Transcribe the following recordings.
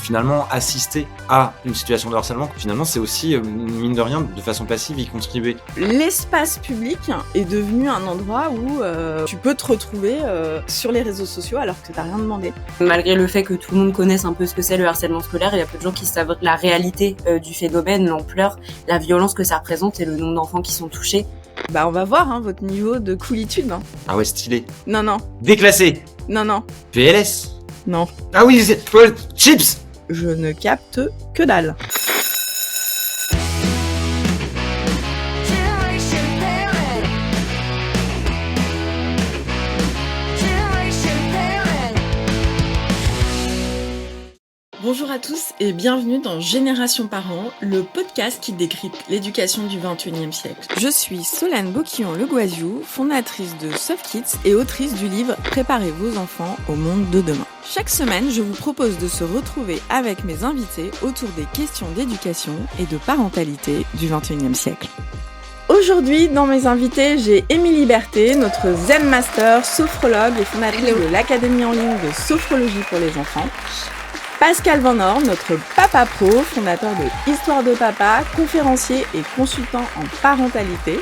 finalement assister à une situation de harcèlement, finalement c'est aussi, mine de rien, de façon passive, y contribuer. L'espace public est devenu un endroit où tu peux te retrouver sur les réseaux sociaux alors que t'as rien demandé. Malgré le fait que tout le monde connaisse un peu ce que c'est le harcèlement scolaire, il y a peu de gens qui savent la réalité du phénomène, l'ampleur, la violence que ça représente et le nombre d'enfants qui sont touchés. On va voir votre niveau de coolitude. Ah ouais, stylé. Non. Déclassé. Non. PLS. Non. Ah oui, chips. Je ne capte que dalle. Bonjour à tous et bienvenue dans Génération Parents, le podcast qui décrypte l'éducation du XXIe siècle. Je suis Solène Boquillon-Legoisiou, fondatrice de Soft Kids et autrice du livre Préparez vos enfants au monde de demain. Chaque semaine, je vous propose de se retrouver avec mes invités autour des questions d'éducation et de parentalité du XXIe siècle. Aujourd'hui, dans mes invités, j'ai Émilie Berthet, notre Zen Master, sophrologue et fondatrice de l'Académie en ligne de sophrologie pour les enfants. Pascal Van Orn, notre papa pro, fondateur de Histoire de Papa, conférencier et consultant en parentalité.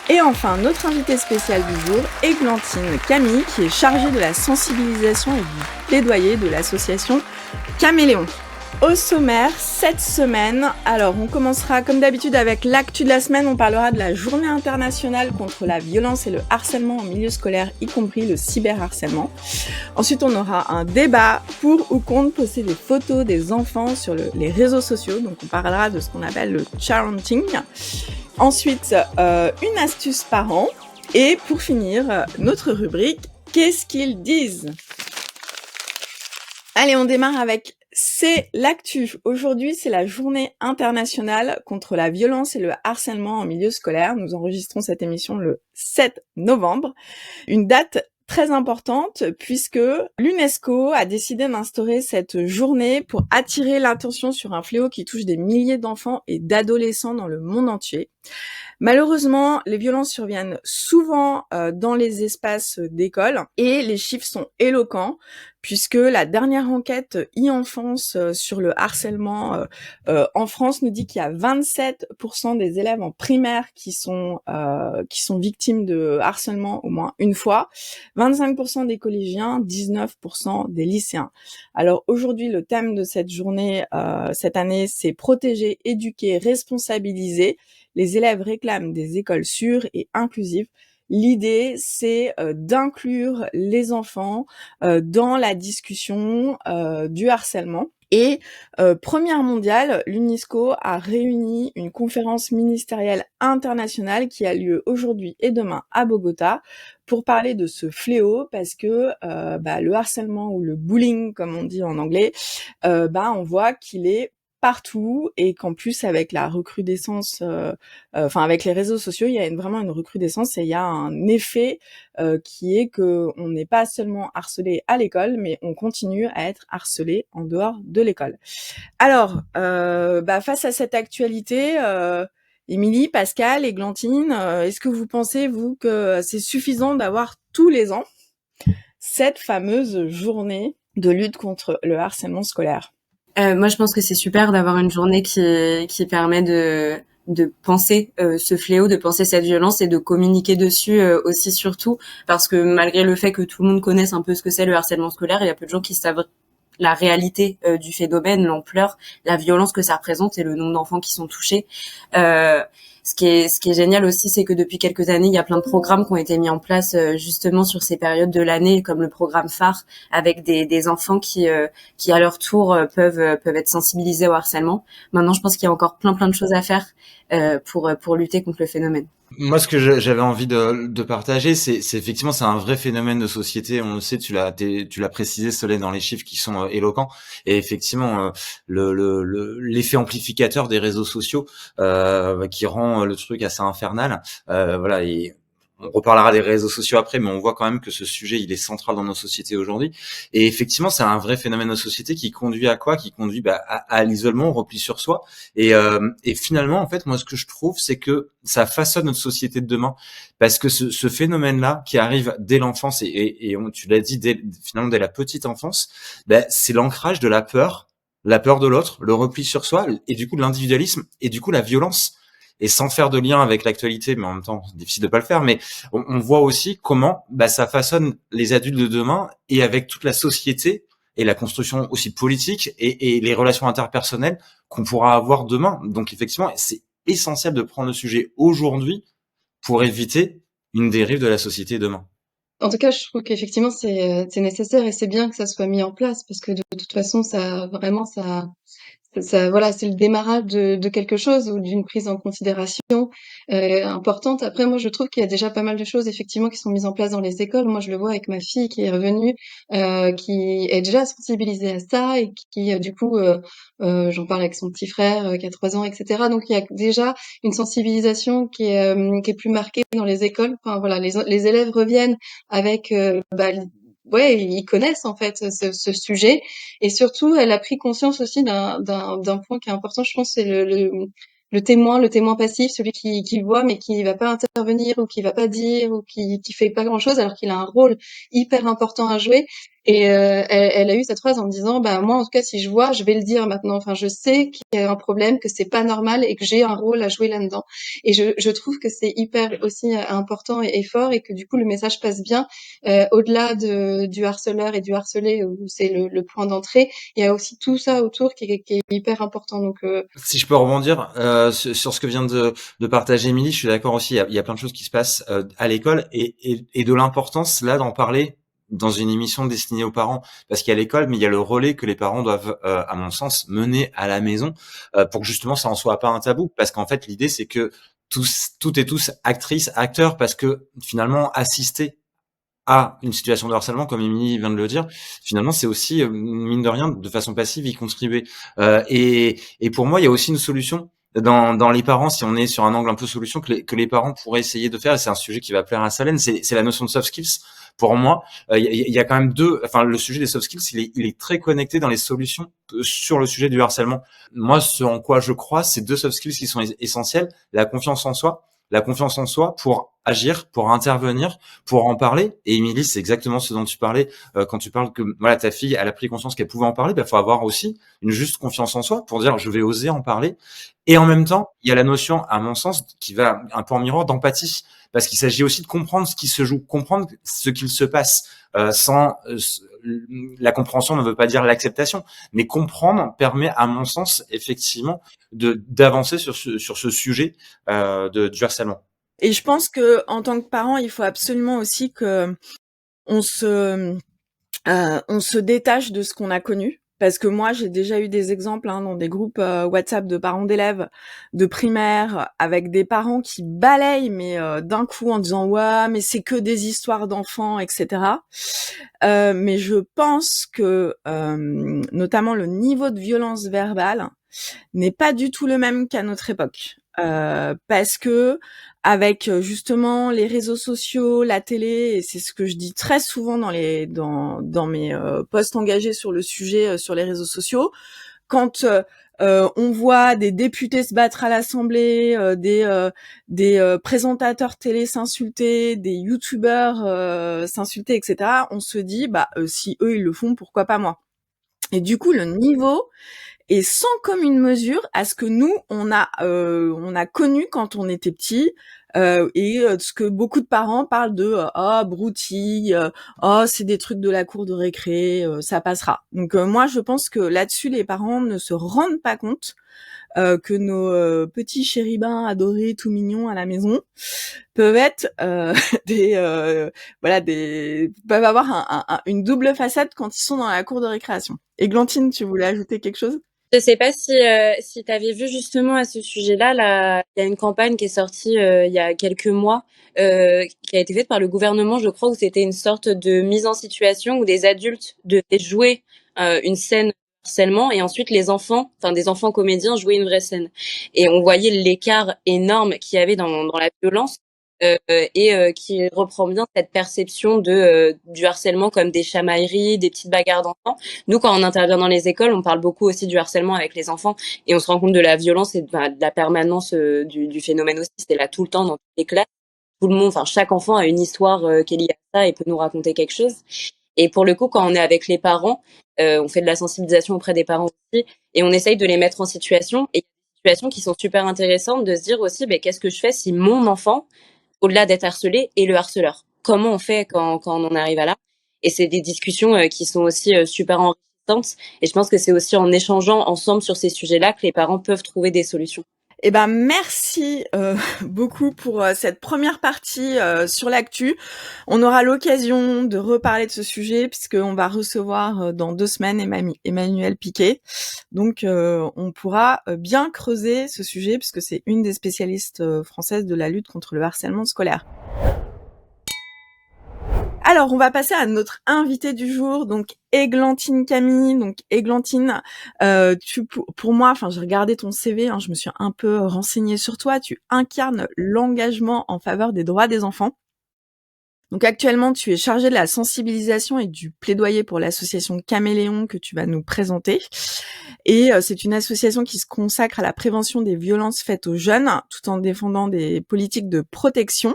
Et enfin, notre invité spécial du jour, Églantine Camille, qui est chargée de la sensibilisation et du plaidoyer de l'association Caméléon. Au sommaire, cette semaine, alors on commencera comme d'habitude avec l'actu de la semaine, on parlera de la journée internationale contre la violence et le harcèlement en milieu scolaire, y compris le cyberharcèlement. Ensuite, on aura un débat pour ou contre poster des photos des enfants sur les réseaux sociaux, donc on parlera de ce qu'on appelle le parenting. Ensuite, une astuce parent. Et pour finir, notre rubrique « Qu'est-ce qu'ils disent ?» Allez, on démarre avec C'est l'actu. Aujourd'hui, c'est la journée internationale contre la violence et le harcèlement en milieu scolaire. Nous enregistrons cette émission le 7 novembre. Une date très importante puisque l'UNESCO a décidé d'instaurer cette journée pour attirer l'attention sur un fléau qui touche des milliers d'enfants et d'adolescents dans le monde entier. Malheureusement, les violences surviennent souvent dans les espaces d'école et les chiffres sont éloquents puisque la dernière enquête e-enfance sur le harcèlement en France nous dit qu'il y a 27% des élèves en primaire qui sont victimes de harcèlement au moins une fois, 25% des collégiens, 19% des lycéens. Alors aujourd'hui, le thème de cette journée cette année, c'est protéger, éduquer, responsabiliser. Les élèves réclament des écoles sûres et inclusives. L'idée, c'est d'inclure les enfants dans la discussion du harcèlement. Et première mondiale, l'UNESCO a réuni une conférence ministérielle internationale qui a lieu aujourd'hui et demain à Bogota pour parler de ce fléau parce que le harcèlement ou le bullying, comme on dit en anglais, on voit qu'il est partout et qu'en plus avec la recrudescence, avec les réseaux sociaux, il y a vraiment une recrudescence et il y a un effet qui est que on n'est pas seulement harcelé à l'école, mais on continue à être harcelé en dehors de l'école. Alors, face à cette actualité, Émilie, Pascal, Églantine, est-ce que vous pensez, vous, que c'est suffisant d'avoir tous les ans cette fameuse journée de lutte contre le harcèlement scolaire ? Moi, je pense que c'est super d'avoir une journée qui permet de penser ce fléau, de penser cette violence et de communiquer dessus aussi surtout parce que malgré le fait que tout le monde connaisse un peu ce que c'est le harcèlement scolaire, il y a peu de gens qui savent la réalité du phénomène, l'ampleur, la violence que ça représente et le nombre d'enfants qui sont touchés. Ce qui est génial aussi, c'est que depuis quelques années, il y a plein de programmes qui ont été mis en place justement sur ces périodes de l'année, comme le programme phare, avec des enfants qui à leur tour peuvent être sensibilisés au harcèlement. Maintenant, je pense qu'il y a encore plein de choses à faire pour lutter contre le phénomène. Moi, ce que j'avais envie de partager, c'est effectivement, c'est un vrai phénomène de société. On le sait, tu l'as précisé, Solène, dans les chiffres qui sont éloquents. Et effectivement, l'effet amplificateur des réseaux sociaux qui rend le truc assez infernal. Et on reparlera des réseaux sociaux après, mais on voit quand même que ce sujet, il est central dans nos sociétés aujourd'hui. Et effectivement, c'est un vrai phénomène de société qui conduit à quoi? Qui conduit à l'isolement, au repli sur soi. Et finalement, en fait, moi, ce que je trouve, c'est que ça façonne notre société de demain. Parce que ce phénomène-là, qui arrive dès l'enfance, tu l'as dit, finalement, dès la petite enfance, c'est l'ancrage de la peur la peur de l'autre, le repli sur soi, et du coup l'individualisme, et du coup la violence. Et sans faire de lien avec l'actualité, mais en même temps, c'est difficile de pas le faire, mais on voit aussi comment ça façonne les adultes de demain, et avec toute la société et la construction aussi politique et les relations interpersonnelles qu'on pourra avoir demain. Donc effectivement, c'est essentiel de prendre le sujet aujourd'hui pour éviter une dérive de la société demain. En tout cas, je trouve qu'effectivement, c'est nécessaire et c'est bien que ça soit mis en place parce que de toute façon, voilà, c'est le démarrage de quelque chose ou d'une prise en considération importante. Après, moi, je trouve qu'il y a déjà pas mal de choses effectivement qui sont mises en place dans les écoles. Moi, je le vois avec ma fille qui est revenue, qui est déjà sensibilisée à ça et qui du coup, j'en parle avec son petit frère qui a 3 ans, etc. Donc, il y a déjà une sensibilisation qui est plus marquée dans les écoles. Enfin, voilà, les élèves reviennent avec, ouais, ils connaissent en fait ce sujet et surtout, elle a pris conscience aussi d'un point qui est important, je pense, c'est le témoin passif, celui qui voit mais qui va pas intervenir ou qui va pas dire ou qui fait pas grand-chose alors qu'il a un rôle hyper important à jouer. Et elle a eu cette phrase en me disant, bah moi en tout cas si je vois, je vais le dire maintenant. Enfin, je sais qu'il y a un problème, que c'est pas normal et que j'ai un rôle à jouer là-dedans. Et je trouve que c'est hyper aussi important et fort et que du coup le message passe bien au-delà du harceleur et du harcelé où c'est le point d'entrée. Il y a aussi tout ça autour qui est hyper important. Donc Si je peux rebondir sur ce que vient de partager Émilie, je suis d'accord aussi. Il y a plein de choses qui se passent à l'école et de l'importance là d'en parler dans une émission destinée aux parents, parce qu'il y a l'école, mais il y a le relais que les parents doivent, à mon sens, mener à la maison pour que justement ça en soit pas un tabou. Parce qu'en fait, l'idée c'est que toutes et tous actrices, acteurs, parce que finalement assister à une situation de harcèlement, comme Émilie vient de le dire, finalement, c'est aussi, mine de rien, de façon passive, y contribuer. Et pour moi, il y a aussi une solution dans les parents, si on est sur un angle un peu solution, que les parents pourraient essayer de faire, et c'est un sujet qui va plaire à Salène, c'est la notion de soft skills. Pour moi, il y a quand même le sujet des soft skills, il est très connecté dans les solutions sur le sujet du harcèlement. Moi, ce en quoi je crois, c'est 2 soft skills qui sont essentiels: la confiance en soi pour agir, pour intervenir, pour en parler. Et Émilie, c'est exactement ce dont tu parlais quand tu parles que voilà, ta fille, elle a pris conscience qu'elle pouvait en parler. Faut avoir aussi une juste confiance en soi pour dire je vais oser en parler. Et en même temps, il y a la notion, à mon sens, qui va un peu en miroir, d'empathie, parce qu'il s'agit aussi de comprendre ce qui se joue, comprendre ce qu'il se passe, sans la compréhension ne veut pas dire l'acceptation, mais comprendre permet, à mon sens, effectivement, d'avancer sur ce sujet du harcèlement. Et je pense que en tant que parent, il faut absolument aussi que on se détache de ce qu'on a connu. Parce que moi, j'ai déjà eu des exemples dans des groupes WhatsApp de parents d'élèves de primaire avec des parents qui balayent, mais d'un coup en disant ouais, mais c'est que des histoires d'enfants, etc. Mais je pense que notamment le niveau de violence verbale n'est pas du tout le même qu'à notre époque. Parce que avec justement les réseaux sociaux, la télé, et c'est ce que je dis très souvent dans mes posts engagés sur le sujet sur les réseaux sociaux, quand on voit des députés se battre à l'Assemblée, des présentateurs télé s'insulter, des youtubeurs s'insulter, etc., on se dit si eux ils le font, pourquoi pas moi? Et du coup, le niveau est sans commune mesure à ce que nous on a connu quand on était petit, et ce que beaucoup de parents parlent de broutille, c'est des trucs de la cour de récré, ça passera. Donc moi je pense que là-dessus les parents ne se rendent pas compte que nos petits chérubins adorés tout mignons à la maison peuvent être peuvent avoir une double facette quand ils sont dans la cour de récréation. Églantine, tu voulais ajouter quelque chose? Je sais pas si tu avais vu justement à ce sujet-là, là, il y a une campagne qui est sortie il y a quelques mois, qui a été faite par le gouvernement, je crois, où c'était une sorte de mise en situation où des adultes devaient jouer une scène de harcèlement et ensuite les enfants, enfin des enfants comédiens jouaient une vraie scène. Et on voyait l'écart énorme qu'il y avait dans la violence. Qui reprend bien cette perception du harcèlement comme des chamailleries, des petites bagarres d'enfants. Nous, quand on intervient dans les écoles, on parle beaucoup aussi du harcèlement avec les enfants et on se rend compte de la violence et de la permanence du phénomène aussi. C'est là tout le temps dans toutes les classes. Tout le monde, enfin chaque enfant a une histoire qui est liée à ça et peut nous raconter quelque chose. Et pour le coup, quand on est avec les parents, On fait de la sensibilisation auprès des parents aussi, et on essaye de les mettre en situation. Et des situations qui sont super intéressantes de se dire aussi, qu'est-ce que je fais si mon enfant, au-delà d'être harcelé, est le harceleur? Comment on fait quand on en arrive à là? Et c'est des discussions qui sont aussi super enrichissantes. Et je pense que c'est aussi en échangeant ensemble sur ces sujets-là que les parents peuvent trouver des solutions. Eh ben merci beaucoup pour cette première partie sur l'actu. On aura l'occasion de reparler de ce sujet puisqu'on va recevoir dans 2 semaines Emmanuel Piquet. Donc on pourra bien creuser ce sujet puisque c'est une des spécialistes françaises de la lutte contre le harcèlement scolaire. Alors, on va passer à notre invité du jour, donc Églantine Camille. Donc Églantine, pour moi, j'ai regardé ton CV, je me suis un peu renseignée sur toi. Tu incarnes l'engagement en faveur des droits des enfants. Donc actuellement, tu es chargée de la sensibilisation et du plaidoyer pour l'association Caméléon que tu vas nous présenter. Et c'est une association qui se consacre à la prévention des violences faites aux jeunes, tout en défendant des politiques de protection.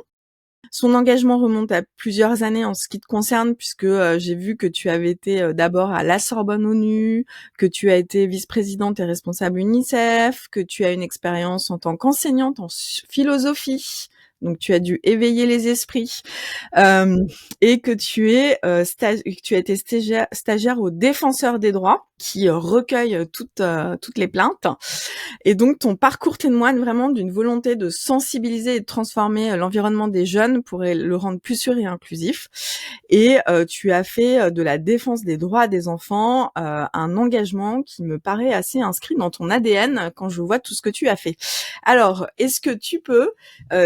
Son engagement remonte à plusieurs années en ce qui te concerne, puisque j'ai vu que tu avais été d'abord à la Sorbonne ONU, que tu as été vice-présidente et responsable UNICEF, que tu as une expérience en tant qu'enseignante en philosophie. Donc tu as dû éveiller les esprits et que tu as été stagiaire au Défenseur des droits qui recueille toutes les plaintes. Et donc, ton parcours témoigne vraiment d'une volonté de sensibiliser et de transformer l'environnement des jeunes pour le rendre plus sûr et inclusif. Et tu as fait de la défense des droits des enfants un engagement qui me paraît assez inscrit dans ton ADN quand je vois tout ce que tu as fait. Alors, est-ce que tu peux,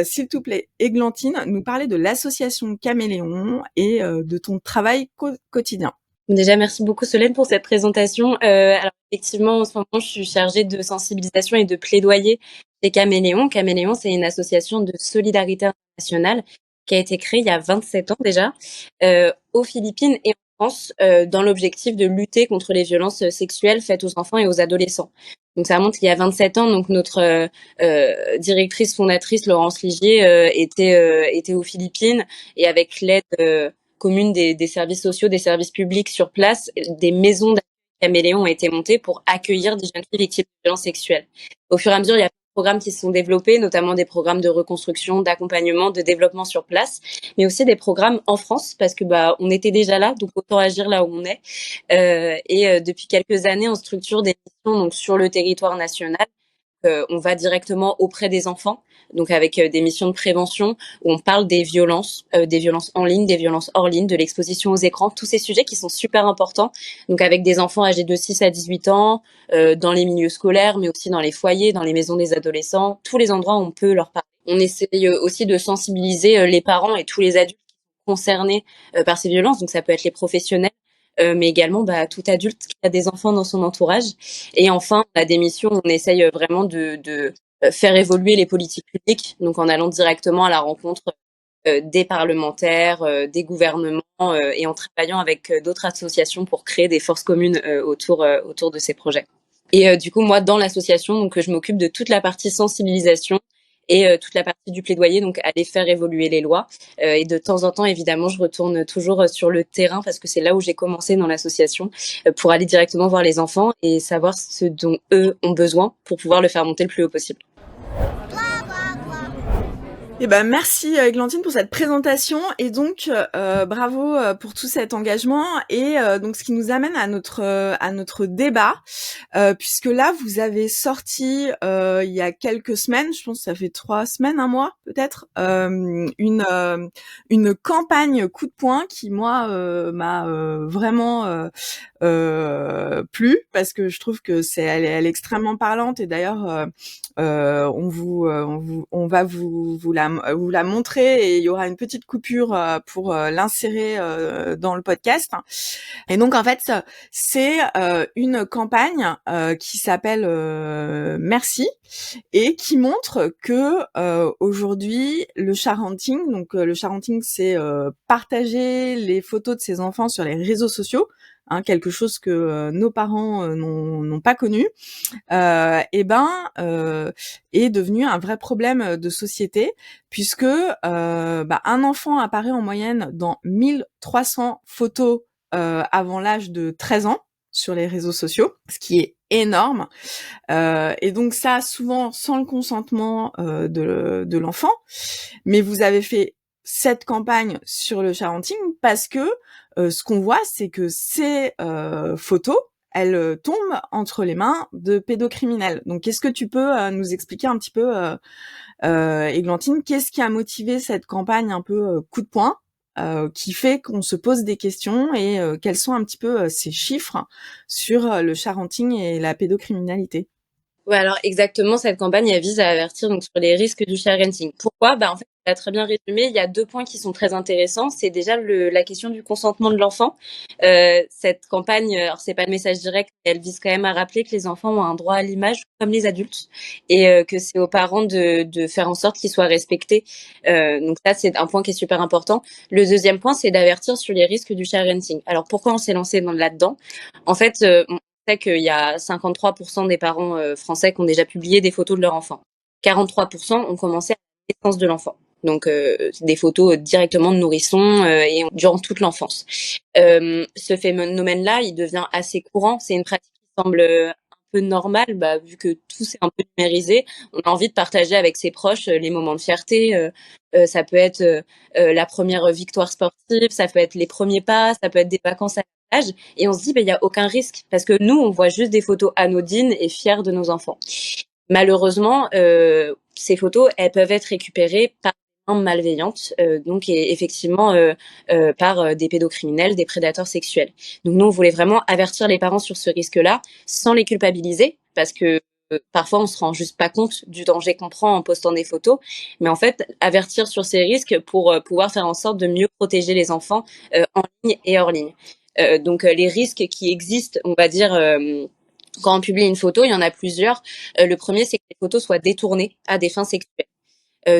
s'il te plaît, Églantine, nous parler de l'association Caméléon et de ton travail quotidien? Déjà, merci beaucoup Solène pour cette présentation. Alors effectivement, en ce moment, je suis chargée de sensibilisation et de plaidoyer chez Caméléon. Caméléon, c'est une association de solidarité internationale qui a été créée il y a 27 ans déjà, aux Philippines et en France, dans l'objectif de lutter contre les violences sexuelles faites aux enfants et aux adolescents. Donc ça remonte il y a 27 ans. Donc notre directrice fondatrice Laurence Ligier était aux Philippines, et avec l'aide commune des services sociaux, des services publics sur place, des maisons d'accueil Caméléon ont été montées pour accueillir des jeunes filles victimes de violences sexuelles. Au fur et à mesure, il y a des programmes qui se sont développés, notamment des programmes de reconstruction, d'accompagnement, de développement sur place, mais aussi des programmes en France, parce que on était déjà là, donc autant agir là où on est. Depuis quelques années, on structure des missions donc sur le territoire national. On va directement auprès des enfants, donc avec des missions de prévention où on parle des violences en ligne, des violences hors ligne, de l'exposition aux écrans, tous ces sujets qui sont super importants. Donc avec des enfants âgés de 6 à 18 ans, dans les milieux scolaires, mais aussi dans les foyers, dans les maisons des adolescents, tous les endroits où on peut leur parler. On essaye aussi de sensibiliser les parents et tous les adultes concernés par ces violences, donc ça peut être les professionnels, mais également tout adulte qui a des enfants dans son entourage. Et enfin, on a des missions où on essaye vraiment de faire évoluer les politiques publiques, donc en allant directement à la rencontre des parlementaires, des gouvernements, et en travaillant avec d'autres associations pour créer des forces communes autour de ces projets. Et du coup, moi, dans l'association, donc je m'occupe de toute la partie sensibilisation et toute la partie du plaidoyer, donc aller faire évoluer les lois. Et de temps en temps, évidemment, je retourne toujours sur le terrain parce que c'est là où j'ai commencé dans l'association, pour aller directement voir les enfants et savoir ce dont eux ont besoin pour pouvoir le faire monter le plus haut possible. Eh ben merci Églantine pour cette présentation et donc bravo pour tout cet engagement et donc ce qui nous amène à notre débat puisque là vous avez sorti il y a quelques semaines, je pense que ça fait 3 semaines, un mois peut-être, une campagne coup de poing qui moi m'a vraiment plu parce que je trouve que elle est extrêmement parlante et d'ailleurs on va vous la montrer et il y aura une petite coupure pour l'insérer dans le podcast. Et donc en fait c'est une campagne qui s'appelle Merci et qui montre que aujourd'hui le sharenting, donc le sharenting c'est partager les photos de ses enfants sur les réseaux sociaux, quelque chose que nos parents n'ont pas connu, est devenu un vrai problème de société puisque un enfant apparaît en moyenne dans 1300 photos avant l'âge de 13 ans. sur les réseaux sociaux, ce qui est énorme. Et donc ça, souvent sans le consentement de l'enfant. Mais vous avez fait cette campagne sur le sharenting parce que ce qu'on voit, c'est que ces photos, elles tombent entre les mains de pédocriminels. Donc, est-ce que tu peux nous expliquer un petit peu, Églantine, qu'est-ce qui a motivé cette campagne un peu coup de poing qui fait qu'on se pose des questions et quels sont un petit peu ces chiffres sur le sharenting et la pédocriminalité? Ouais, alors exactement, cette campagne, elle vise à avertir donc sur les risques du sharenting. Pourquoi? En fait, tu as très bien résumé. Il y a 2 points qui sont très intéressants. C'est déjà la question du consentement de l'enfant. Cette campagne, alors c'est pas le message direct, elle vise quand même à rappeler que les enfants ont un droit à l'image comme les adultes et que c'est aux parents de faire en sorte qu'ils soient respectés. Donc ça, c'est un point qui est super important. Le deuxième point, c'est d'avertir sur les risques du sharenting. Alors pourquoi on s'est lancé là-dedans? En fait, sait qu'il y a 53% des parents français qui ont déjà publié des photos de leur enfant. 43% ont commencé à la naissance de l'enfant. Donc des photos directement de nourrissons et durant toute l'enfance. Ce phénomène-là, il devient assez courant. C'est une pratique qui semble un peu normale, vu que tout s'est un peu numérisé. On a envie de partager avec ses proches les moments de fierté. Ça peut être la première victoire sportive, ça peut être les premiers pas, ça peut être des vacances à la plage. Et on se dit, il y a aucun risque parce que nous, on voit juste des photos anodines et fières de nos enfants. Malheureusement, ces photos, elles peuvent être récupérées par des mains malveillantes, donc et effectivement par des pédocriminels, des prédateurs sexuels. Donc nous, on voulait vraiment avertir les parents sur ce risque-là, sans les culpabiliser, parce que parfois on se rend juste pas compte du danger qu'on prend en postant des photos, mais en fait avertir sur ces risques pour pouvoir faire en sorte de mieux protéger les enfants en ligne et hors ligne. Donc les risques qui existent, on va dire quand on publie une photo, il y en a plusieurs. Le premier, c'est que les photos soient détournées à des fins sexuelles.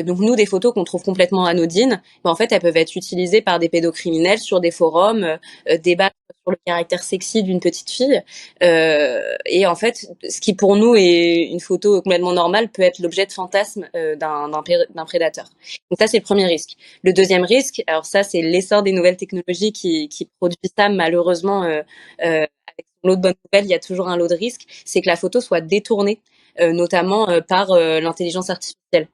Donc nous, des photos qu'on trouve complètement anodines, en fait, elles peuvent être utilisées par des pédocriminels sur des forums, débattre sur le caractère sexy d'une petite fille. Et en fait, ce qui pour nous est une photo complètement normale peut être l'objet de fantasme d'un prédateur. Donc ça, c'est le premier risque. Le deuxième risque, alors ça, c'est l'essor des nouvelles technologies qui produit ça malheureusement. Avec l'autre bonne nouvelle, il y a toujours un lot de risques, c'est que la photo soit détournée, notamment par l'intelligence artificielle.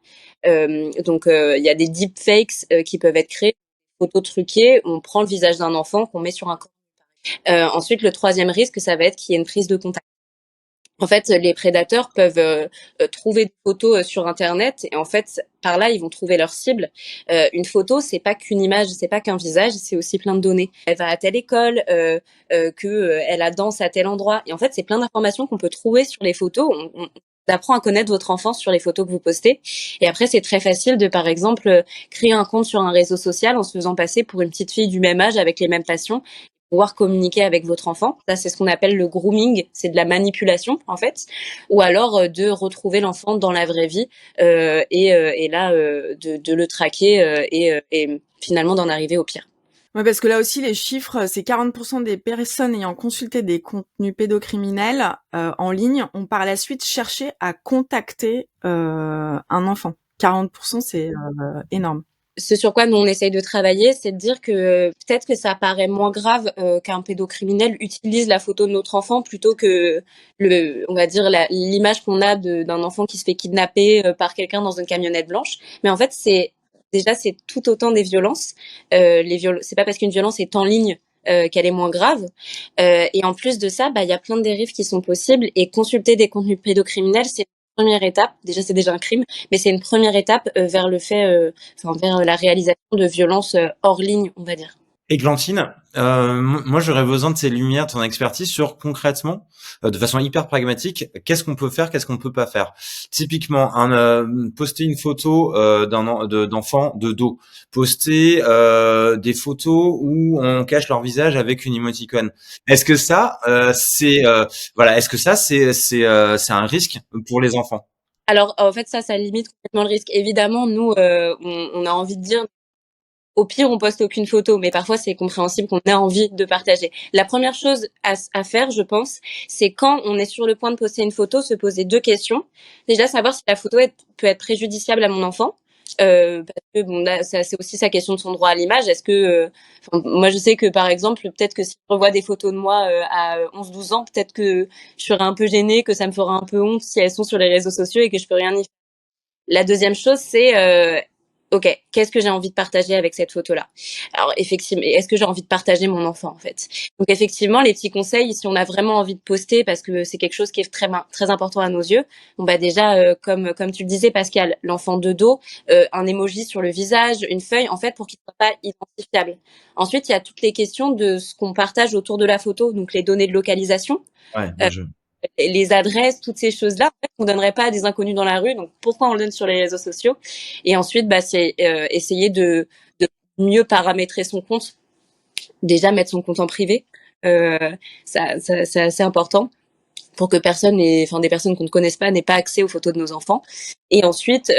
Donc il y a des deepfakes qui peuvent être créés, photos truquées, on prend le visage d'un enfant qu'on met sur un corps. Ensuite, le troisième risque, ça va être qu'il y ait une prise de contact. En fait, les prédateurs peuvent trouver des photos sur Internet et en fait, par là, ils vont trouver leur cible. Une photo, c'est pas qu'une image, c'est pas qu'un visage, c'est aussi plein de données. Elle va à telle école, elle a danse à tel endroit. Et en fait, c'est plein d'informations qu'on peut trouver sur les photos. On apprend à connaître votre enfant sur les photos que vous postez. Et après, c'est très facile de, par exemple, créer un compte sur un réseau social en se faisant passer pour une petite fille du même âge avec les mêmes passions, pouvoir communiquer avec votre enfant. Ça, c'est ce qu'on appelle le grooming, c'est de la manipulation en fait, ou alors de retrouver l'enfant dans la vraie vie et là de le traquer et finalement d'en arriver au pire. Ouais, parce que là aussi, les chiffres, c'est 40% des personnes ayant consulté des contenus pédocriminels en ligne ont par la suite cherché à contacter un enfant. 40%, c'est énorme. Ce sur quoi nous on essaye de travailler, c'est de dire que peut-être que ça paraît moins grave qu'un pédocriminel utilise la photo de notre enfant plutôt que on va dire l'image qu'on a d'un enfant qui se fait kidnapper par quelqu'un dans une camionnette blanche. Mais en fait, c'est tout autant des violences. C'est pas parce qu'une violence est en ligne qu'elle est moins grave. Et en plus de ça, il y a plein de dérives qui sont possibles et consulter des contenus pédocriminels, c'est première étape, déjà c'est déjà un crime, mais c'est une première étape vers vers la réalisation de violences hors ligne, on va dire. Églantine, moi j'aurais besoin de tes lumières, ton expertise sur concrètement, de façon hyper pragmatique, qu'est-ce qu'on peut faire, qu'est-ce qu'on peut pas faire. Typiquement, poster une photo d'enfant de dos, poster des photos où on cache leur visage avec une émoticône. Est-ce que ça, est-ce que ça c'est un risque pour les enfants? Alors en fait ça limite complètement le risque. Évidemment, nous on a envie de dire au pire, on poste aucune photo, mais parfois c'est compréhensible qu'on ait envie de partager. La première chose à faire, je pense, c'est quand on est sur le point de poster une photo, se poser 2 questions. Déjà, savoir si la photo peut être préjudiciable à mon enfant. Parce que bon, là, c'est aussi sa question de son droit à l'image. Est-ce que, moi, je sais que par exemple, peut-être que si je revois des photos de moi à 11-12 ans, peut-être que je serais un peu gênée, que ça me fera un peu honte si elles sont sur les réseaux sociaux et que je peux rien y faire. La deuxième chose, c'est ok, qu'est-ce que j'ai envie de partager avec cette photo-là? Alors effectivement, est-ce que j'ai envie de partager mon enfant en fait? Donc effectivement, les petits conseils, si on a vraiment envie de poster, parce que c'est quelque chose qui est très important à nos yeux. Bon bah déjà, comme tu le disais Pascal, l'enfant de dos, un emoji sur le visage, une feuille, en fait, pour qu'il soit pas identifiable. Ensuite, il y a toutes les questions de ce qu'on partage autour de la photo, donc les données de localisation. Ouais, Euh, bien joué. les adresses, toutes ces choses-là, en fait, on donnerait pas à des inconnus dans la rue. Donc pourquoi on le donne sur les réseaux sociaux? Et ensuite, bah, c'est essayer de mieux paramétrer son compte. Déjà mettre son compte en privé, euh, c'est assez important pour que des personnes qu'on ne connaisse pas n'aient pas accès aux photos de nos enfants. Et ensuite,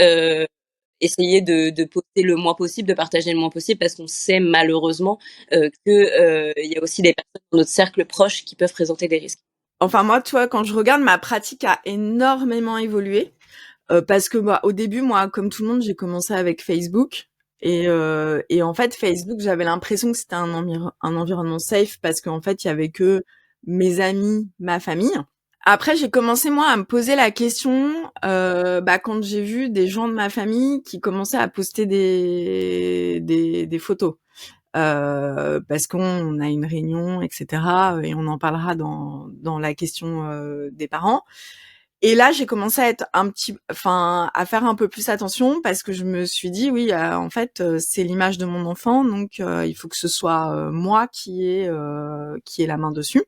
essayer de poster le moins possible, de partager le moins possible, parce qu'on sait malheureusement que il y a aussi des personnes dans notre cercle proche qui peuvent présenter des risques. Enfin, moi, tu vois, quand je regarde, ma pratique a énormément évolué. Parce que au début, moi, comme tout le monde, j'ai commencé avec Facebook. Et en fait, Facebook, j'avais l'impression que c'était un environnement safe parce qu'en fait, il y avait que mes amis, ma famille. Après, j'ai commencé, moi, à me poser la question, quand j'ai vu des gens de ma famille qui commençaient à poster des photos. Parce qu'on a une réunion, etc. Et on en parlera dans la question des parents. Et là, j'ai commencé à être à faire un peu plus attention parce que je me suis dit, oui, en fait, c'est l'image de mon enfant, donc il faut que ce soit moi qui ai la main dessus.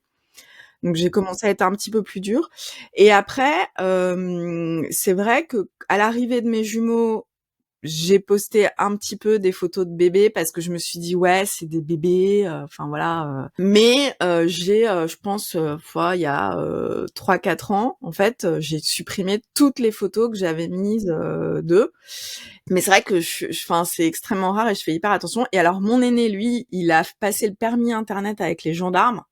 Donc j'ai commencé à être un petit peu plus dure. Et après, c'est vrai que à l'arrivée de mes jumeaux, j'ai posté un petit peu des photos de bébés parce que je me suis dit ouais c'est des bébés enfin voilà mais j'ai je pense il y a 3-4 ans en fait j'ai supprimé toutes les photos que j'avais mises d'eux, mais c'est vrai que enfin c'est extrêmement rare et je fais hyper attention. Et alors mon aîné lui il a passé le permis internet avec les gendarmes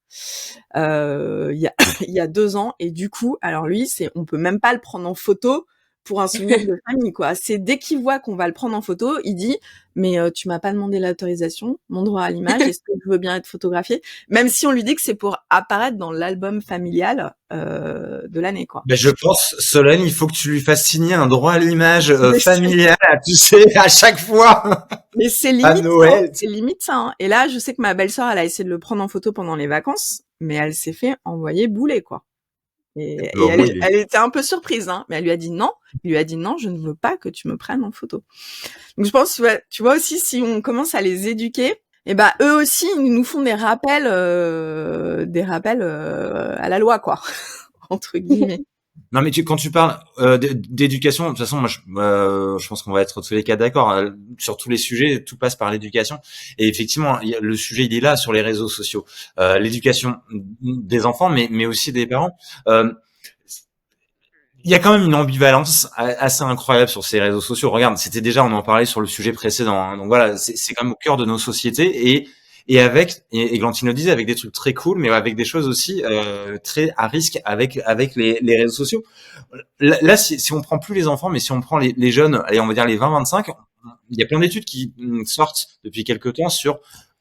il y a il y a 2 ans, et du coup alors lui on peut même pas le prendre en photo pour un souvenir de famille, quoi. C'est dès qu'il voit qu'on va le prendre en photo, il dit mais tu m'as pas demandé l'autorisation, mon droit à l'image, est-ce que je veux bien être photographié? Même si on lui dit que c'est pour apparaître dans l'album familial de l'année, quoi. Ben, je pense, Solène, il faut que tu lui fasses signer un droit à l'image familial, tu sais, à chaque fois. Mais c'est À limite ça, Noël. c'est limite ça. Hein. Et là, je sais que ma belle-sœur, elle a essayé de le prendre en photo pendant les vacances, mais elle s'est fait envoyer bouler, quoi. Et elle était un peu surprise, hein, mais elle lui a dit non. Il lui a dit non, je ne veux pas que tu me prennes en photo. Donc je pense, tu vois aussi, si on commence à les éduquer, et ben eux aussi, ils nous font des rappels à la loi, quoi, entre guillemets. Non, mais quand tu parles d'éducation, de toute façon, moi, je pense qu'on va être tous les cas d'accord. Sur tous les sujets, tout passe par l'éducation. Et effectivement, le sujet, il est là sur les réseaux sociaux. L'éducation des enfants, mais aussi des parents. Il y a quand même une ambivalence assez incroyable sur ces réseaux sociaux. Regarde, on en parlait sur le sujet précédent. Hein. Donc voilà, c'est quand même au cœur de nos sociétés et Glantine le disait, avec des trucs très cool, mais avec des choses aussi très à risque avec les réseaux sociaux. Là, si on prend plus les enfants, mais si on prend les jeunes, allez, on va dire les 20-25, il y a plein d'études qui sortent depuis quelques temps sur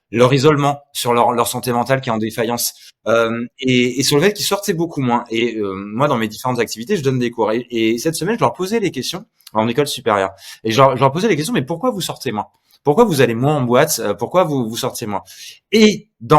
leur isolement, sur leur santé mentale qui est en défaillance, et sur le fait qu'ils sortaient beaucoup moins. Et moi, dans mes différentes activités, je donne des cours. Et cette semaine, je leur posais les questions en école supérieure. Et je leur posais les questions, mais pourquoi vous sortez moins? Pourquoi vous allez moins en boîte? Pourquoi vous sortez moins? Et il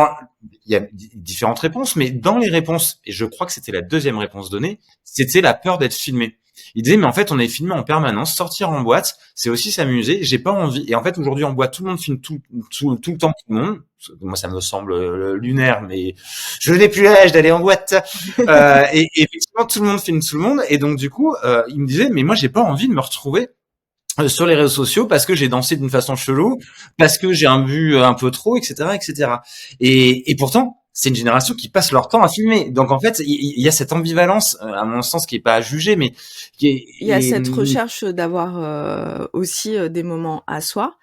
y a différentes réponses, mais dans les réponses, et je crois que c'était la deuxième réponse donnée, c'était la peur d'être filmé. Il disait, mais en fait, on est filmé en permanence. Sortir en boîte, c'est aussi s'amuser. J'ai pas envie. Et en fait, aujourd'hui, en boîte, tout le monde filme tout le temps, tout le monde. Moi, ça me semble lunaire, mais je n'ai plus l'âge d'aller en boîte. Et effectivement, tout le monde filme tout le monde. Et donc, du coup, il me disait, mais moi, j'ai pas envie de me retrouver sur les réseaux sociaux parce que j'ai dansé d'une façon chelou, parce que j'ai bu un peu trop, etc., etc. Et pourtant, c'est une génération qui passe leur temps à filmer. Donc en fait, il y a cette ambivalence, à mon sens, qui est pas à juger, mais il y a cette recherche d'avoir aussi des moments à soi.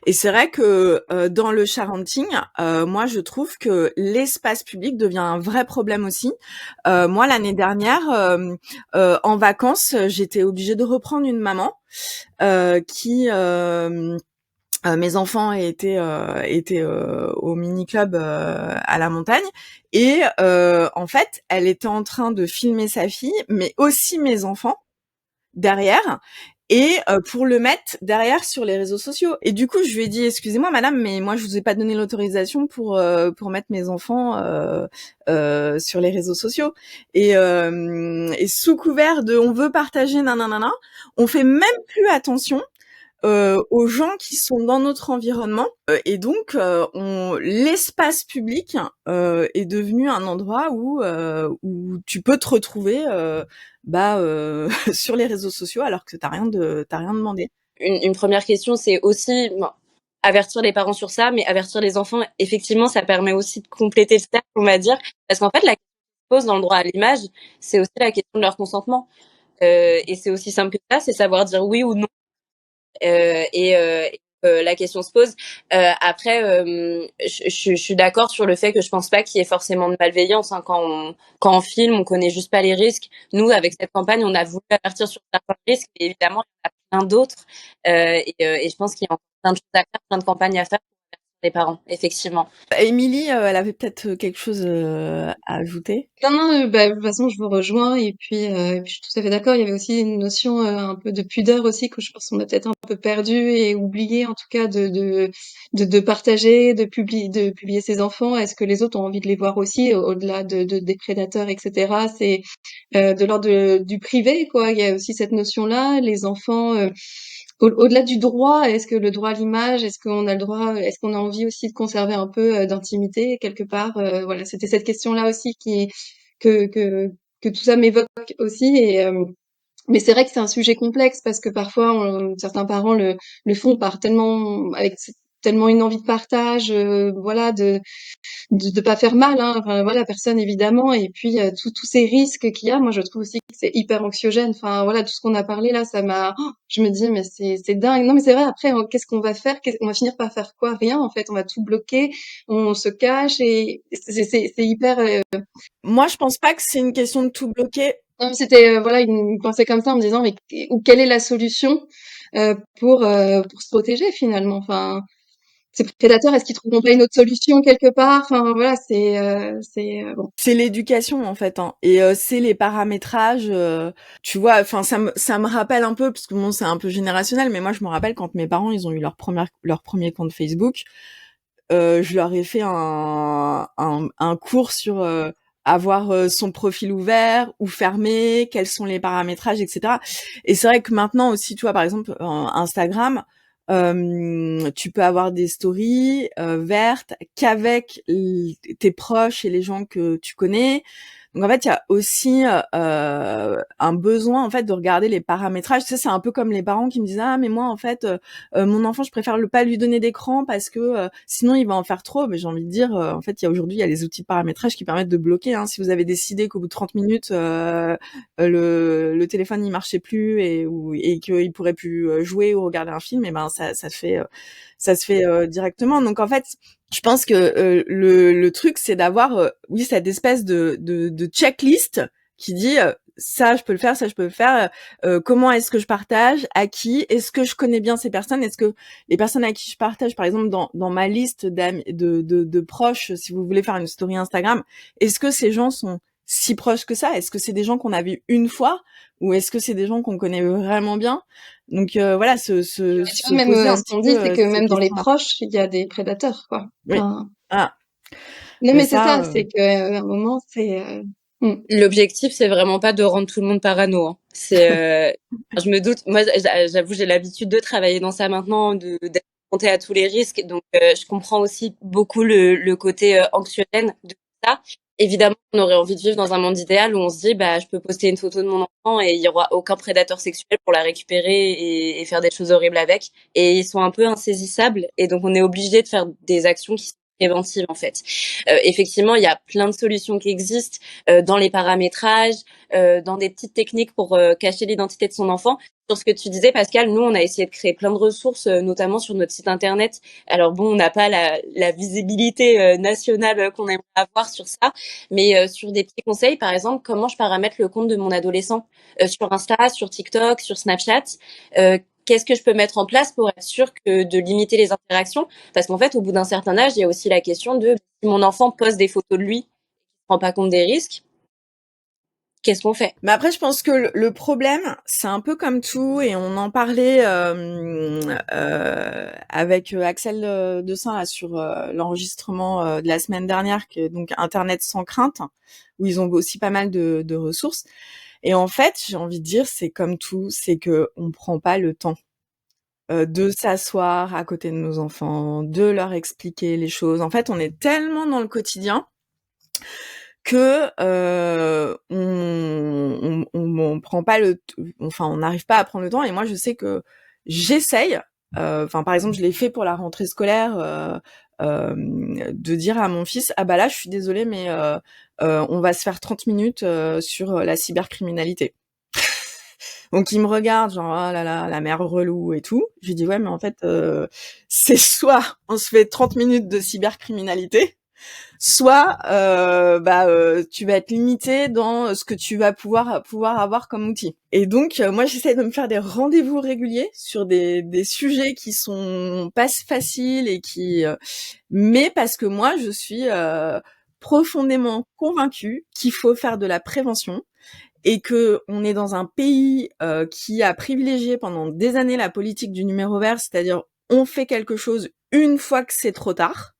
Et c'est vrai que dans le sharenting, moi je trouve que l'espace public devient un vrai problème aussi. Moi l'année dernière, en vacances, j'étais obligée de reprendre une maman qui mes enfants étaient au mini club à la montagne et en fait, elle était en train de filmer sa fille, mais aussi mes enfants derrière et pour le mettre derrière sur les réseaux sociaux. Et du coup, je lui ai dit excusez-moi madame, mais moi je vous ai pas donné l'autorisation pour mettre mes enfants sur les réseaux sociaux. Et sous couvert de on veut partager nanana, on fait même plus attention aux gens qui sont dans notre environnement et donc l'espace public est devenu un endroit où tu peux te retrouver sur les réseaux sociaux alors que t'as rien demandé. Une première question, c'est aussi avertir les parents sur ça, mais avertir les enfants, effectivement, ça permet aussi de compléter le cercle, on va dire, parce qu'en fait, la question qui se pose dans le droit à l'image, c'est aussi la question de leur consentement. Et c'est aussi simple que ça, c'est savoir dire oui ou non. La question se pose. Après, je suis d'accord sur le fait que je pense pas qu'il y ait forcément de malveillance. Hein. Quand on filme, on connaît juste pas les risques. Nous, avec cette campagne, on a voulu avertir sur certains risques, et évidemment, il y en a plein d'autres. Et je pense qu'il y a plein de choses à faire, plein de campagnes à faire pour avertir les parents, effectivement. Émilie, elle avait peut-être quelque chose à ajouter. Non, de toute façon, je vous rejoins et puis je suis tout à fait d'accord. Il y avait aussi une notion un peu de pudeur aussi que je pense qu'on a peut-être un peu perdu et oublié en tout cas de partager, de publier ses enfants. Est-ce que les autres ont envie de les voir aussi au-delà des prédateurs, etc. C'est de l'ordre du privé, quoi. Il y a aussi cette notion-là. Les enfants, au-delà du droit, est-ce que le droit à l'image, est-ce qu'on a le droit, est-ce qu'on a envie aussi de conserver un peu d'intimité quelque part. Voilà, c'était cette question-là aussi que que que tout ça m'évoque aussi. Mais c'est vrai que c'est un sujet complexe parce que parfois certains parents le font par tellement avec tellement une envie de partage, voilà, de pas faire mal, hein. Enfin, voilà, personne évidemment. Et puis tous ces risques qu'il y a, moi je trouve aussi que c'est hyper anxiogène. Enfin voilà, tout ce qu'on a parlé là, ça m'a. Je me dis mais c'est dingue. Non mais c'est vrai. Après, qu'est-ce qu'on va faire? On va finir par faire quoi? Rien en fait. On va tout bloquer, on se cache et c'est hyper. Moi, je pense pas que c'est une question de tout bloquer. Non, mais c'était voilà une pensée comme ça en me disant mais quelle est la solution pour se protéger finalement. Enfin ces prédateurs, est-ce qu'ils trouveront pas une autre solution quelque part? Enfin voilà, bon. C'est l'éducation en fait, hein. Et c'est les paramétrages. Tu vois, enfin ça me rappelle un peu parce que bon c'est un peu générationnel, mais moi je me rappelle quand mes parents ils ont eu leur premier compte Facebook, je leur ai fait un cours sur avoir son profil ouvert ou fermé, quels sont les paramétrages, etc. Et c'est vrai que maintenant aussi, tu vois, par exemple, Instagram, tu peux avoir des stories vertes qu'avec tes proches et les gens que tu connais. Donc en fait, il y a aussi un besoin en fait de regarder les paramétrages. Tu sais, c'est un peu comme les parents qui me disent ah mais moi en fait mon enfant je préfère pas lui donner d'écran parce que sinon il va en faire trop. Mais j'ai envie de dire en fait il y a les outils de paramétrage qui permettent de bloquer. Hein. Si vous avez décidé qu'au bout de 30 minutes le téléphone il marchait plus et qu'il pourrait plus jouer ou regarder un film, et ben ça se fait directement. Donc en fait, je pense que le truc c'est d'avoir oui cette espèce de checklist qui dit ça je peux le faire, ça je peux le faire. Comment est-ce que je partage, à qui, est-ce que je connais bien ces personnes, est-ce que les personnes à qui je partage, par exemple dans ma liste d'amis, de proches, si vous voulez faire une story Instagram, est-ce que ces gens sont si proches que ça? Est-ce que c'est des gens qu'on a vus une fois ou est-ce que c'est des gens qu'on connaît vraiment bien? Donc voilà, Tu vois, se même poser un ce petit qu'on dit, peu c'est que ces même dans les questions-là. proches, il y a des prédateurs, quoi. Oui. Enfin, Ah, non, mais mais c'est ça, ça, c'est qu'à un moment, c'est. L'objectif, c'est vraiment pas de rendre tout le monde parano. Hein. Je me doute. Moi, j'avoue, j'ai l'habitude de travailler dans ça maintenant, d'être confrontée à tous les risques. Donc, je comprends aussi beaucoup le côté anxiogène de ça. Évidemment, on aurait envie de vivre dans un monde idéal où on se dit, bah, je peux poster une photo de mon enfant et il y aura aucun prédateur sexuel pour la récupérer et faire des choses horribles avec. Et ils sont un peu insaisissables. Et donc, on est obligé de faire des actions qui sont préventive en fait. Effectivement, il y a plein de solutions qui existent dans les paramétrages, dans des petites techniques pour cacher l'identité de son enfant. Sur ce que tu disais, Pascal, nous, on a essayé de créer plein de ressources, notamment sur notre site internet. Alors bon, on n'a pas la visibilité nationale qu'on aimerait avoir sur ça, mais sur des petits conseils, par exemple, comment je paramètre le compte de mon adolescent sur Insta, sur TikTok, sur Snapchat. Qu'est-ce que je peux mettre en place pour être sûr que de limiter les interactions? Parce qu'en fait, au bout d'un certain âge, il y a aussi la question de si mon enfant poste des photos de lui, ne prend pas compte des risques, qu'est-ce qu'on fait? Mais après, je pense que le problème, c'est un peu comme tout, et on en parlait avec Axel Desain là, sur l'enregistrement de la semaine dernière, que donc Internet sans crainte, où ils ont aussi pas mal de ressources. Et en fait, j'ai envie de dire, c'est comme tout, c'est que on prend pas le temps de s'asseoir à côté de nos enfants, de leur expliquer les choses. En fait, on est tellement dans le quotidien que on prend pas enfin on n'arrive pas à prendre le temps. Et moi, je sais que j'essaye. Enfin, par exemple, je l'ai fait pour la rentrée scolaire, de dire à mon fils, ah bah là, je suis désolée, mais on va se faire 30 minutes sur la cybercriminalité. Donc il me regarde genre oh là là la mère relou et tout. Je lui dis ouais mais en fait c'est soit on se fait 30 minutes de cybercriminalité, soit tu vas être limité dans ce que tu vas pouvoir avoir comme outil. Et donc moi j'essaie de me faire des rendez-vous réguliers sur des sujets qui sont pas faciles et mais parce que moi je suis profondément convaincue qu'il faut faire de la prévention et que on est dans un pays qui a privilégié pendant des années la politique du numéro vert, c'est-à-dire on fait quelque chose une fois que c'est trop tard.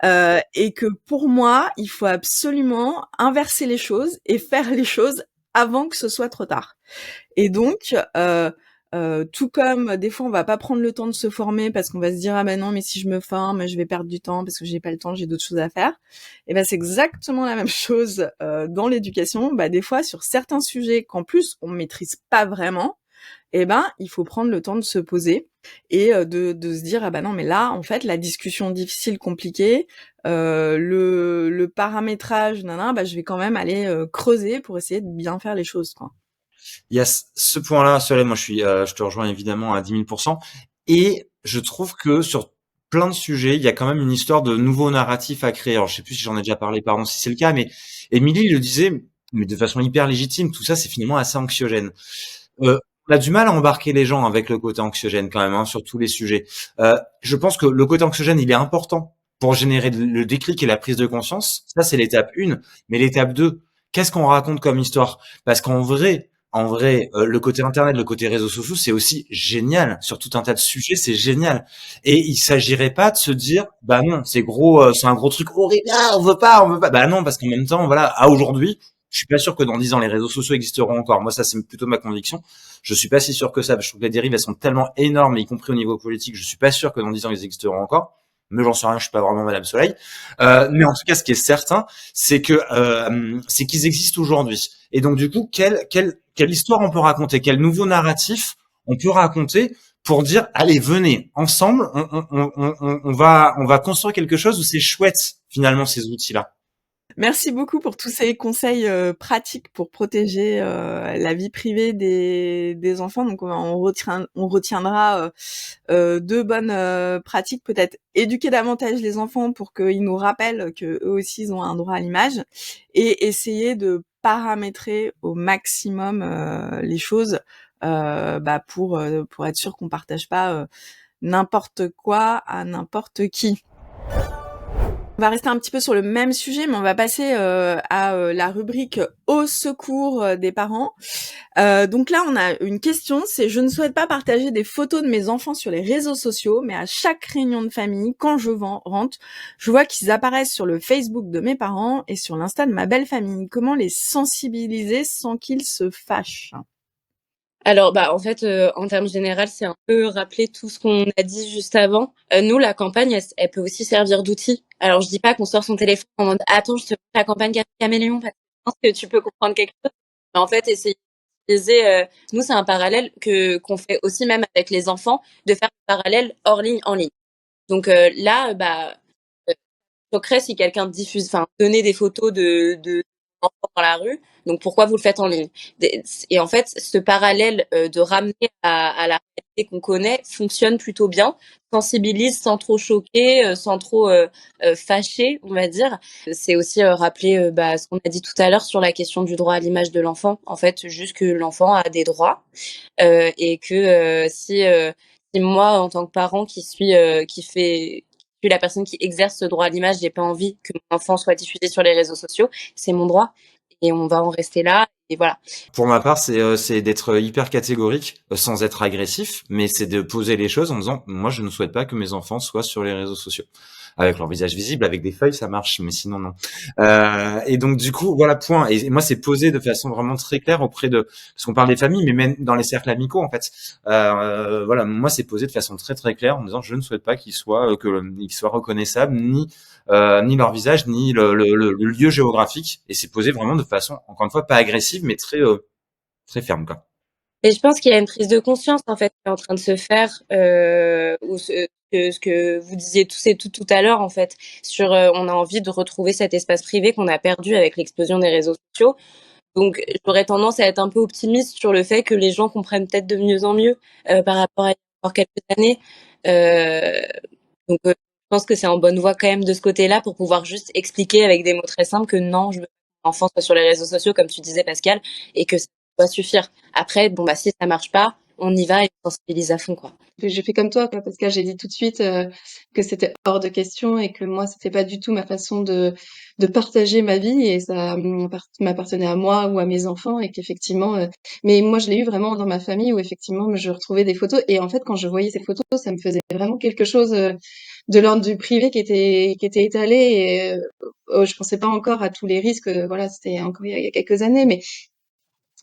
Et que pour moi, il faut absolument inverser les choses et faire les choses avant que ce soit trop tard. Et donc, tout comme des fois on va pas prendre le temps de se former parce qu'on va se dire ah ben non mais si je me forme je vais perdre du temps parce que j'ai pas le temps, j'ai d'autres choses à faire. Et ben c'est exactement la même chose dans l'éducation. Bah des fois sur certains sujets qu'en plus on maîtrise pas vraiment, et ben il faut prendre le temps de se poser et de se dire ah ben non mais là en fait la discussion difficile compliquée, le paramétrage bah je vais quand même aller creuser pour essayer de bien faire les choses quoi. Il y a ce point-là, Solène, moi je te rejoins évidemment à 10 000%. Et je trouve que sur plein de sujets, il y a quand même une histoire de nouveaux narratifs à créer. Alors je sais plus si j'en ai déjà parlé, pardon si c'est le cas, mais Émilie le disait, mais de façon hyper légitime, tout ça c'est finalement assez anxiogène. On a du mal à embarquer les gens avec le côté anxiogène quand même, hein, sur tous les sujets. Je pense que le côté anxiogène, il est important pour générer le déclic et la prise de conscience. Ça, c'est l'étape 1. Mais l'étape 2, qu'est-ce qu'on raconte comme histoire? Parce qu'en vrai, le côté internet, le côté réseaux sociaux, c'est aussi génial. Sur tout un tas de sujets, c'est génial. Et il s'agirait pas de se dire, bah non, c'est gros, c'est un gros truc horrible, ah, on veut pas, on veut pas. Bah non, parce qu'en même temps, voilà, à aujourd'hui, je suis pas sûr que dans 10 ans, les réseaux sociaux existeront encore. Moi, ça, c'est plutôt ma conviction. Je suis pas si sûr que ça. Je trouve que les dérives, elles sont tellement énormes, y compris au niveau politique. Je suis pas sûr que dans 10 ans, ils existeront encore. Mais j'en sais rien, je suis pas vraiment Madame Soleil. Mais en tout cas, ce qui est certain, c'est qu'ils existent aujourd'hui. Et donc, du coup, quelle histoire on peut raconter, quel nouveau narratif on peut raconter pour dire, allez, venez, ensemble, on va construire quelque chose où c'est chouette, finalement, ces outils-là. Merci beaucoup pour tous ces conseils pratiques pour protéger la vie privée des enfants. Donc on retiendra deux bonnes pratiques, peut-être éduquer davantage les enfants pour qu'ils nous rappellent que eux aussi ils ont un droit à l'image, et essayer de paramétrer au maximum les choses pour être sûr qu'on partage pas n'importe quoi à n'importe qui. On va rester un petit peu sur le même sujet, mais on va passer à la rubrique au secours des parents. Donc là, on a une question, c'est: je ne souhaite pas partager des photos de mes enfants sur les réseaux sociaux, mais à chaque réunion de famille, quand je rentre, je vois qu'ils apparaissent sur le Facebook de mes parents et sur l'Insta de ma belle famille. Comment les sensibiliser sans qu'ils se fâchent? Alors, en fait, en termes général, c'est un peu rappeler tout ce qu'on a dit juste avant. Nous, la campagne, elle peut aussi servir d'outil. Alors, je dis pas qu'on sort son téléphone en mode attends, je te montre la campagne Caméléon parce que je pense que tu peux comprendre quelque chose. Mais en fait, essayer d'utiliser, nous, c'est un parallèle qu'on fait aussi même avec les enfants, de faire un parallèle hors ligne, en ligne. Donc là, choquerait si quelqu'un donnait des photos de enfants dans la rue. Donc pourquoi vous le faites en ligne? Et en fait, ce parallèle de ramener à la réalité qu'on connaît fonctionne plutôt bien, sensibilise sans trop choquer, sans trop fâcher, on va dire. C'est aussi rappeler ce qu'on a dit tout à l'heure sur la question du droit à l'image de l'enfant. En fait, juste que l'enfant a des droits et que si moi, en tant que parent qui suis la personne qui exerce ce droit à l'image, j'ai pas envie que mon enfant soit diffusé sur les réseaux sociaux, c'est mon droit et on va en rester là. Et voilà. Pour ma part, c'est d'être hyper catégorique, sans être agressif, mais c'est de poser les choses en disant, moi, je ne souhaite pas que mes enfants soient sur les réseaux sociaux. Avec leur visage visible, avec des feuilles, ça marche, mais sinon, non. Et donc, du coup, voilà, point. Et moi, c'est posé de façon vraiment très claire auprès de, parce qu'on parle des familles, mais même dans les cercles amicaux, en fait. Voilà, moi, c'est posé de façon très, très claire en disant, je ne souhaite pas qu'ils soient reconnaissables, ni leur visage, ni le lieu géographique. Et c'est posé vraiment de façon, encore une fois, pas agressive, mais très, très ferme, quoi. Et je pense qu'il y a une prise de conscience, en fait, qui est en train de se faire, ou ce que vous disiez tous et tout à l'heure, en fait, sur on a envie de retrouver cet espace privé qu'on a perdu avec l'explosion des réseaux sociaux. Donc, j'aurais tendance à être un peu optimiste sur le fait que les gens comprennent peut-être de mieux en mieux par rapport à il y a encore quelques années. Donc, je pense que c'est en bonne voie quand même de ce côté-là pour pouvoir juste expliquer avec des mots très simples que non, je veux pas que mon enfant soit sur les réseaux sociaux, comme tu disais, Pascal, et que ça doit suffire. Après, si ça marche pas, on y va et on sensibilise à fond, quoi. J'ai fait comme toi, quoi, parce que j'ai dit tout de suite que c'était hors de question et que moi, c'était pas du tout ma façon de partager ma vie et ça m'appartenait à moi ou à mes enfants et qu'effectivement, mais moi, je l'ai eu vraiment dans ma famille où effectivement, je retrouvais des photos et en fait, quand je voyais ces photos, ça me faisait vraiment quelque chose de l'ordre du privé qui était étalé et je pensais pas encore à tous les risques. Voilà, c'était encore il y a quelques années,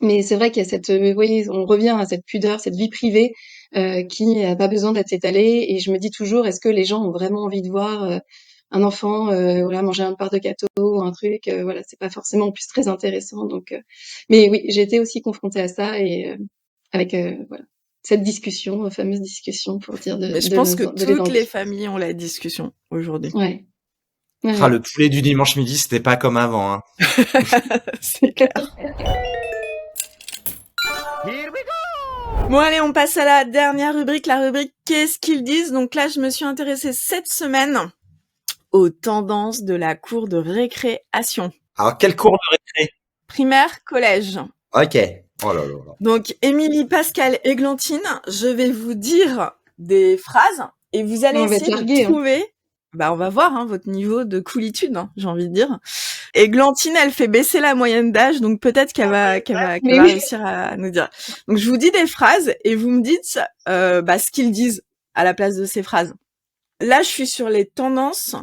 mais c'est vrai qu'il y a cette, oui, on revient à cette pudeur, cette vie privée qui n'a pas besoin d'être étalée. Et je me dis toujours, est-ce que les gens ont vraiment envie de voir un enfant voilà, manger une part de gâteau ou un truc voilà, c'est pas forcément en plus très intéressant. Donc, mais oui, j'ai été aussi confrontée à ça et avec voilà cette discussion, fameuse discussion pour dire Mais je de pense que les toutes les enlever. familles ont la discussion aujourd'hui. Ouais. Ouais, Ah, ouais. le poulet du dimanche midi, c'était pas comme avant, hein. C'est clair. Bon allez, on passe à la dernière rubrique, la rubrique Qu'est-ce qu'ils disent? Donc là, je me suis intéressée cette semaine aux tendances de la cour de récréation. Alors, quel cours de récré? Primaire, collège. Ok. Oh là là là. Donc, Émilie, Pascal, Églantine, je vais vous dire des phrases et vous allez On va être essayer largués, de trouver... on va voir votre niveau de coolitude, j'ai envie de dire. Églantine, elle fait baisser la moyenne d'âge, donc peut-être qu'elle va Mais oui. réussir à nous dire. Donc, je vous dis des phrases et vous me dites ce qu'ils disent à la place de ces phrases. Là, je suis sur les tendances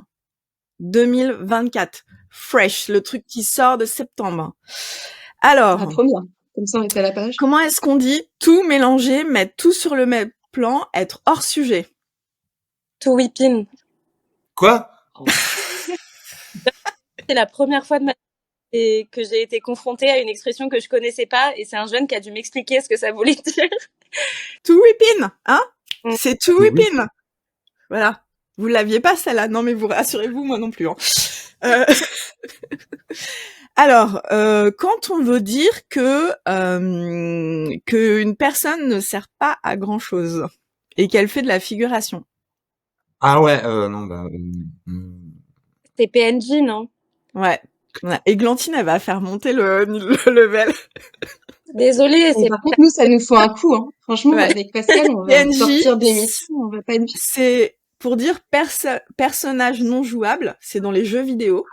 2024. Fresh, le truc qui sort de septembre. Alors, Trop bien. Comme ça, on est à la page. comment est-ce qu'on dit tout mélanger, mettre tout sur le même plan, être hors sujet? To whipping. Quoi? C'est la première fois de ma vie que j'ai été confrontée à une expression que je connaissais pas et c'est un jeune qui a dû m'expliquer ce que ça voulait dire. To whipping, hein? Mm. C'est to whipping. Voilà. Vous l'aviez pas, celle-là? Non, mais vous rassurez-vous, moi non plus, hein. Alors, quand on veut dire que une personne ne sert pas à grand chose et qu'elle fait de la figuration. Ah ouais, non, C'est PNJ, non? Ouais. Églantine, elle va faire monter le level. Désolée, c'est Par contre, nous, ça nous faut un coup, hein. Franchement, Ouais. avec Pascal, on va PNJ, sortir d'émission, on va pas être... c'est pour dire personnage non jouable, c'est dans les jeux vidéo.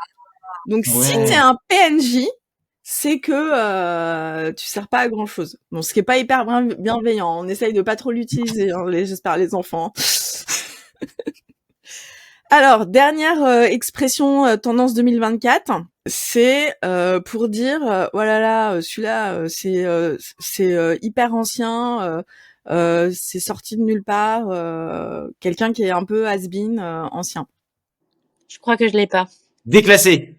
Donc si t'es un PNJ, c'est que tu sers pas à grand chose. Bon, ce qui est pas hyper bienveillant. On essaye de pas trop l'utiliser, hein, j'espère les enfants. Alors, dernière expression tendance 2024, c'est pour dire voilà là, celui-là c'est hyper ancien, c'est sorti de nulle part, quelqu'un qui est un peu has-been, ancien. Je crois que je l'ai pas. Déclassé.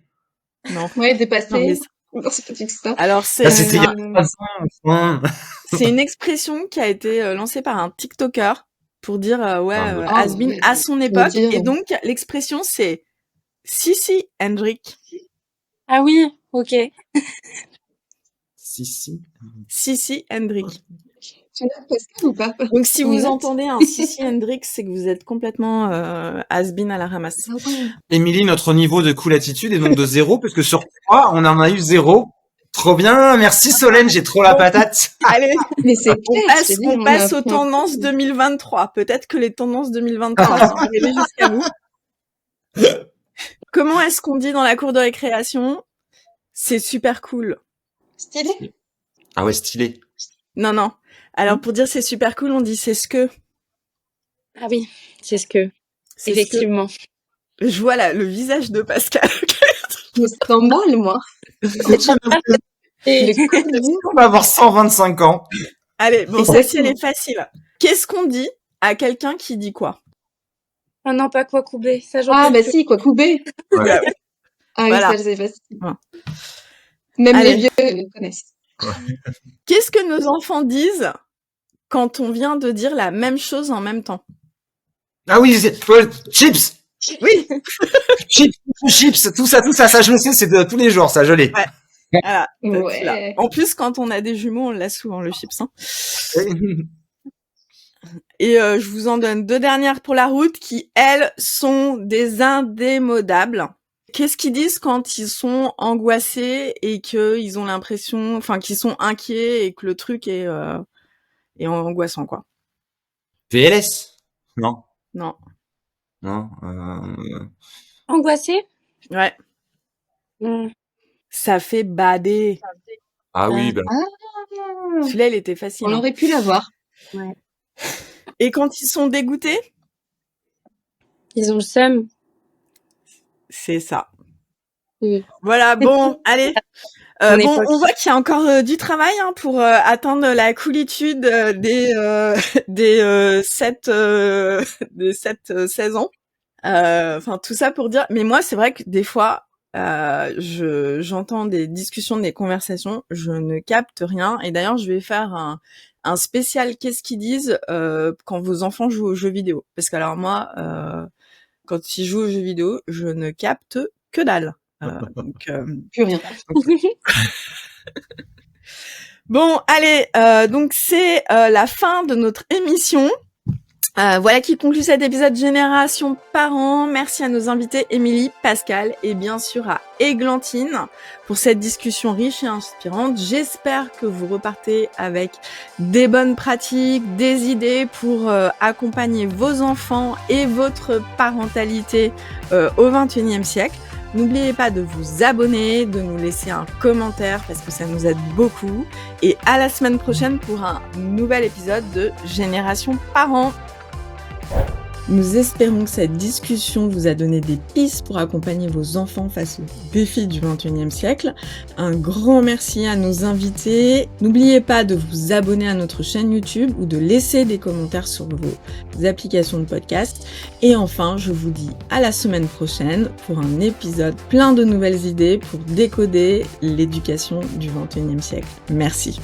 Non. Ouais, dépassé. Non, mais Non, c'est pas du tout ça. alors Ça, c'était il y a 3 ans. c'est une expression qui a été lancée par un TikToker pour dire has-been ouais, à son je veux époque. dire. Et donc l'expression c'est Sissi Hendrick. Ah oui, ok. Si. Sissi Hendrick. Tu notes Pascal ou pas? Donc si On vous note entendez un Sissi Hendrick, c'est que vous êtes complètement has-been à la ramasse. Ah ouais. Émilie, notre niveau de cool attitude est donc de 0, parce que sur 3, on en a eu 0. Trop bien, merci Solène, j'ai trop la patate. Allez, Mais c'est on clair, passe, je t'ai dit, on on passe a aux appris un tendances 2023. Peut-être que les tendances 2023 sont arrivées jusqu'à vous. Comment est-ce qu'on dit dans la cour de récréation? C'est super cool. stylé. Ah ouais, stylé. Non. Alors pour dire c'est super cool, on dit c'est ce que. Ah oui, c'est ce que, C'est effectivement. ce que. Je vois le visage de Pascal. Je me sens mal, moi. Et Le coup de vie. On va avoir 125 ans. Allez, bon, Exactement. celle-ci elle est facile. Qu'est-ce qu'on dit à quelqu'un qui dit quoi? ah non, pas quoi couper, ça j'en Ah, peux bah plus. si, quoi, couper. Ouais. Ah oui, Voilà. ça, c'est facile. Ouais. Même Allez. les vieux le connaissent. Qu'est-ce que nos enfants disent quand on vient de dire la même chose en même temps? Ah oui, ouais, chips. Oui. Chips, tout ça, ça je le sais, c'est de tous les jours, ça, je l'ai. Ouais. Voilà. Ouais. Là. En plus, quand on a des jumeaux, on l'a souvent, le chips. Hein. Et je vous en donne 2 dernières pour la route qui, elles, sont des indémodables. Qu'est-ce qu'ils disent quand ils sont angoissés et qu'ils ont l'impression, enfin, qu'ils sont inquiets et que le truc est angoissant, quoi? VLS? Non. Non. Non. Angoissé? Ouais. Hmm. Ça fait bader. Ah oui, ben. Ah, Celui-là, il était facile. on hein. aurait pu l'avoir. Ouais. Et quand ils sont dégoûtés, Ils ont le seum. c'est ça. Oui. Voilà, bon, allez. Mon Bon, époque. on voit qu'il y a encore du travail hein, pour atteindre la coolitude des 16 ans. Enfin, tout ça pour dire. Mais moi, c'est vrai que des fois, j'entends des discussions, des conversations, je ne capte rien. Et d'ailleurs, je vais faire un spécial qu'est-ce qu'ils disent quand vos enfants jouent aux jeux vidéo. Parce que alors moi, quand ils jouent aux jeux vidéo, je ne capte que dalle. Donc, Plus rien. bon, allez, donc c'est la fin de notre émission. Voilà qui conclut cet épisode Génération Parents. Merci à nos invités Émilie, Pascal et bien sûr à Églantine pour cette discussion riche et inspirante. J'espère que vous repartez avec des bonnes pratiques, des idées pour accompagner vos enfants et votre parentalité au XXIe siècle. N'oubliez pas de vous abonner, de nous laisser un commentaire parce que ça nous aide beaucoup. Et à la semaine prochaine pour un nouvel épisode de Génération Parents. Nous espérons que cette discussion vous a donné des pistes pour accompagner vos enfants face aux défis du XXIe siècle. Un grand merci à nos invités. N'oubliez pas de vous abonner à notre chaîne YouTube ou de laisser des commentaires sur vos applications de podcast. Et enfin, je vous dis à la semaine prochaine pour un épisode plein de nouvelles idées pour décoder l'éducation du XXIe siècle. Merci.